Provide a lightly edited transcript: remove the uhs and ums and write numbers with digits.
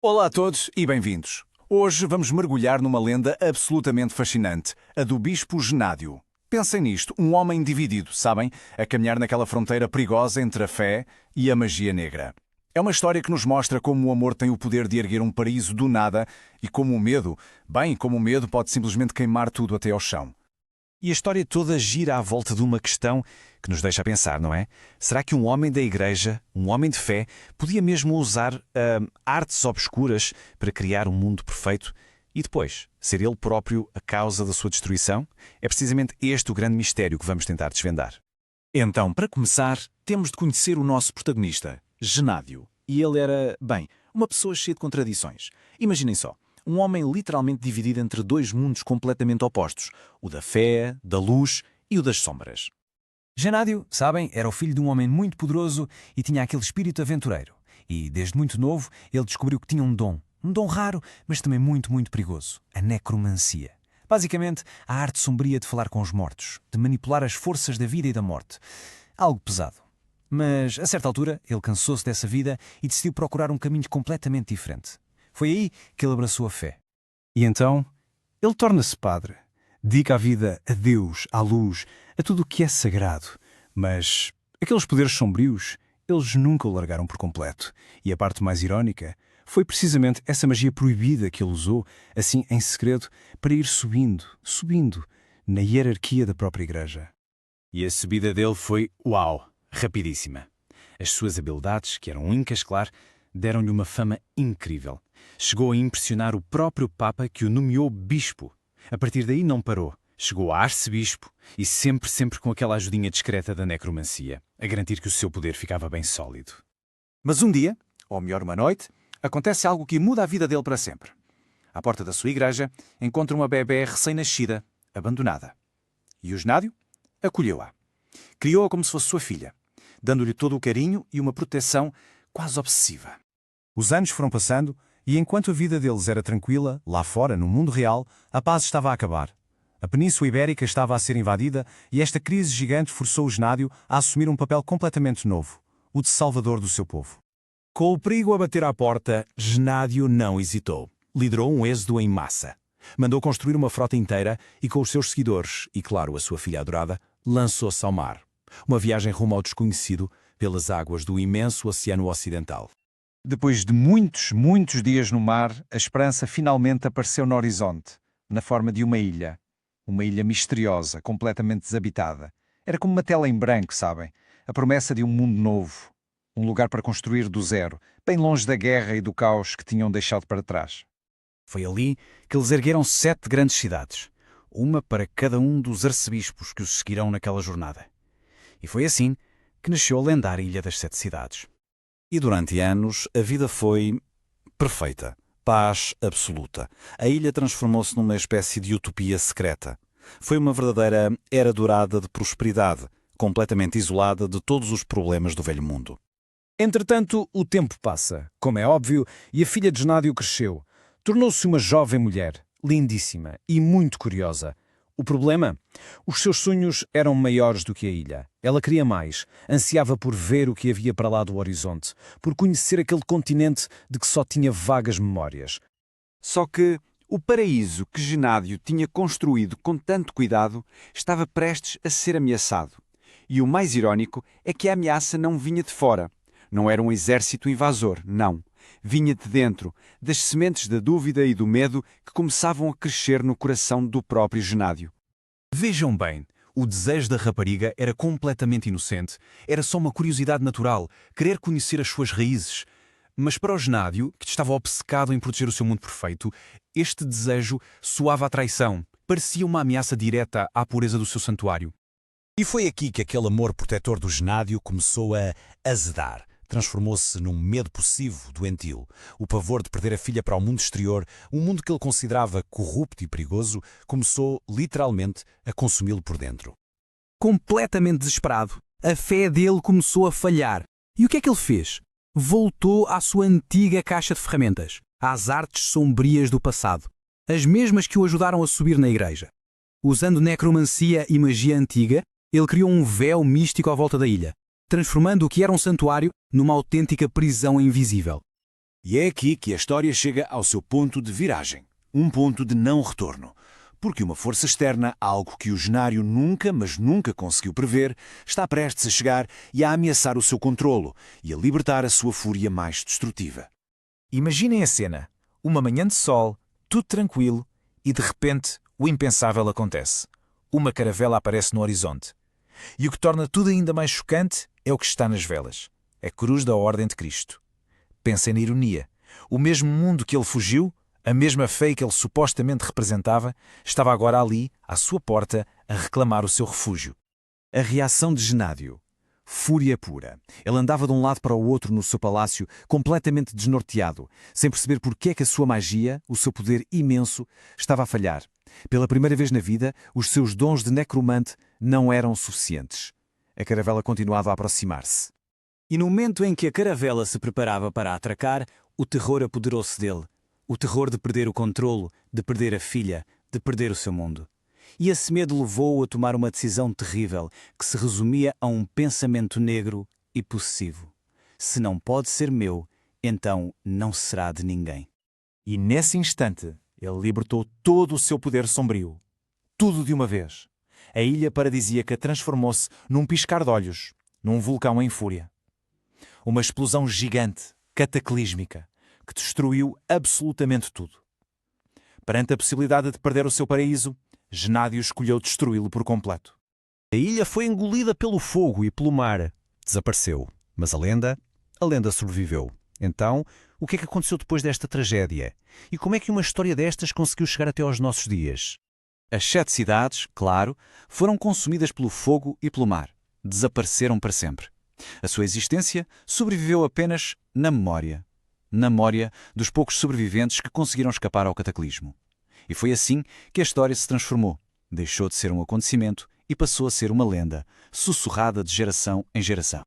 Olá a todos e bem-vindos. Hoje vamos mergulhar numa lenda absolutamente fascinante, a do Bispo Genádio. Pensem nisto, um homem dividido, sabem? A caminhar naquela fronteira perigosa entre a fé e a magia negra. É uma história que nos mostra como o amor tem o poder de erguer um paraíso do nada e como o medo, pode simplesmente queimar tudo até ao chão. E a história toda gira à volta de uma questão que nos deixa a pensar, não é? Será que um homem da igreja, um homem de fé, podia mesmo usar artes obscuras para criar um mundo perfeito e depois ser ele próprio a causa da sua destruição? É precisamente este o grande mistério que vamos tentar desvendar. Então, para começar, temos de conhecer o nosso protagonista, Genádio. E ele era, uma pessoa cheia de contradições. Imaginem só. Um homem literalmente dividido entre dois mundos completamente opostos, o da fé, da luz e o das sombras. Genádio, sabem, era o filho de um homem muito poderoso e tinha aquele espírito aventureiro. E, desde muito novo, ele descobriu que tinha um dom raro, mas também muito, muito perigoso, a necromancia. Basicamente, a arte sombria de falar com os mortos, de manipular as forças da vida e da morte. Algo pesado. Mas, a certa altura, ele cansou-se dessa vida e decidiu procurar um caminho completamente diferente. Foi aí que ele abraçou a fé. E então, ele torna-se padre. Dedica a vida a Deus, à luz, a tudo o que é sagrado. Mas aqueles poderes sombrios, eles nunca o largaram por completo. E a parte mais irónica foi precisamente essa magia proibida que ele usou, assim em segredo, para ir subindo, na hierarquia da própria igreja. E a subida dele foi, rapidíssima. As suas habilidades, que eram únicas, claro, deram-lhe uma fama incrível. Chegou a impressionar o próprio Papa que o nomeou bispo. A partir daí não parou. Chegou a arcebispo e sempre com aquela ajudinha discreta da necromancia, a garantir que o seu poder ficava bem sólido. Mas um dia, ou melhor uma noite, acontece algo que muda a vida dele para sempre. À porta da sua igreja, encontra uma bebé recém-nascida, abandonada. E o Genádio acolheu-a. Criou-a como se fosse sua filha, dando-lhe todo o carinho e uma proteção quase obsessiva. Os anos foram passando e enquanto a vida deles era tranquila, lá fora, no mundo real, a paz estava a acabar. A Península Ibérica estava a ser invadida e esta crise gigante forçou o Genádio a assumir um papel completamente novo, o de salvador do seu povo. Com o perigo a bater à porta, Genádio não hesitou. Liderou um êxodo em massa. Mandou construir uma frota inteira e com os seus seguidores, e claro, a sua filha adorada, lançou-se ao mar. Uma viagem rumo ao desconhecido pelas águas do imenso Oceano Ocidental. Depois de muitos dias no mar, a esperança finalmente apareceu no horizonte, na forma de uma ilha. Uma ilha misteriosa, completamente desabitada. Era como uma tela em branco, sabem? A promessa de um mundo novo. Um lugar para construir do zero, bem longe da guerra e do caos que tinham deixado para trás. Foi ali que eles ergueram 7 grandes cidades, uma para cada um dos arcebispos que os seguirão naquela jornada. E foi assim que nasceu a lendária Ilha das 7 Cidades. E durante anos a vida foi perfeita, paz absoluta. A ilha transformou-se numa espécie de utopia secreta. Foi uma verdadeira era dourada de prosperidade, completamente isolada de todos os problemas do velho mundo. Entretanto, o tempo passa, como é óbvio, e a filha de Genádio cresceu. Tornou-se uma jovem mulher, lindíssima e muito curiosa. O problema? Os seus sonhos eram maiores do que a ilha. Ela queria mais, ansiava por ver o que havia para lá do horizonte, por conhecer aquele continente de que só tinha vagas memórias. Só que o paraíso que Genádio tinha construído com tanto cuidado estava prestes a ser ameaçado. E o mais irónico é que a ameaça não vinha de fora. Não era um exército invasor, não. Vinha de dentro, das sementes da dúvida e do medo que começavam a crescer no coração do próprio Genádio. Vejam bem, o desejo da rapariga era completamente inocente. Era só uma curiosidade natural, querer conhecer as suas raízes. Mas para o Genádio, que estava obcecado em proteger o seu mundo perfeito, este desejo soava a traição. Parecia uma ameaça direta à pureza do seu santuário. E foi aqui que aquele amor protetor do Genádio começou a azedar. Transformou-se num medo possessivo, doentio. O pavor de perder a filha para o mundo exterior, um mundo que ele considerava corrupto e perigoso, começou, literalmente, a consumi-lo por dentro. Completamente desesperado, a fé dele começou a falhar. E o que é que ele fez? Voltou à sua antiga caixa de ferramentas, às artes sombrias do passado, as mesmas que o ajudaram a subir na igreja. Usando necromancia e magia antiga, ele criou um véu místico à volta da ilha, transformando o que era um santuário numa autêntica prisão invisível. E é aqui que a história chega ao seu ponto de viragem, um ponto de não retorno. Porque uma força externa, algo que o Genário nunca, mas nunca conseguiu prever, está prestes a chegar e a ameaçar o seu controlo e a libertar a sua fúria mais destrutiva. Imaginem a cena. Uma manhã de sol, tudo tranquilo, e de repente o impensável acontece. Uma caravela aparece no horizonte. E o que torna tudo ainda mais chocante é o que está nas velas. A cruz da Ordem de Cristo. Pensem na ironia. O mesmo mundo que ele fugiu, a mesma fé que ele supostamente representava, estava agora ali, à sua porta, a reclamar o seu refúgio. A reação de Genádio. Fúria pura. Ele andava de um lado para o outro no seu palácio, completamente desnorteado, sem perceber porque é que a sua magia, o seu poder imenso, estava a falhar. Pela primeira vez na vida, os seus dons de necromante não eram suficientes. A caravela continuava a aproximar-se. E no momento em que a caravela se preparava para atracar, o terror apoderou-se dele. O terror de perder o controlo, de perder a filha, de perder o seu mundo. E esse medo levou-o a tomar uma decisão terrível, que se resumia a um pensamento negro e possessivo. Se não pode ser meu, então não será de ninguém. E nesse instante, ele libertou todo o seu poder sombrio. Tudo de uma vez. A ilha paradisíaca transformou-se num piscar de olhos, num vulcão em fúria. Uma explosão gigante, cataclísmica, que destruiu absolutamente tudo. Perante a possibilidade de perder o seu paraíso, Genádio escolheu destruí-lo por completo. A ilha foi engolida pelo fogo e pelo mar. Desapareceu. Mas a lenda sobreviveu. Então, o que é que aconteceu depois desta tragédia? E como é que uma história destas conseguiu chegar até aos nossos dias? As 7 cidades, claro, foram consumidas pelo fogo e pelo mar. Desapareceram para sempre. A sua existência sobreviveu apenas na memória. Na memória dos poucos sobreviventes que conseguiram escapar ao cataclismo. E foi assim que a história se transformou. Deixou de ser um acontecimento e passou a ser uma lenda, sussurrada de geração em geração.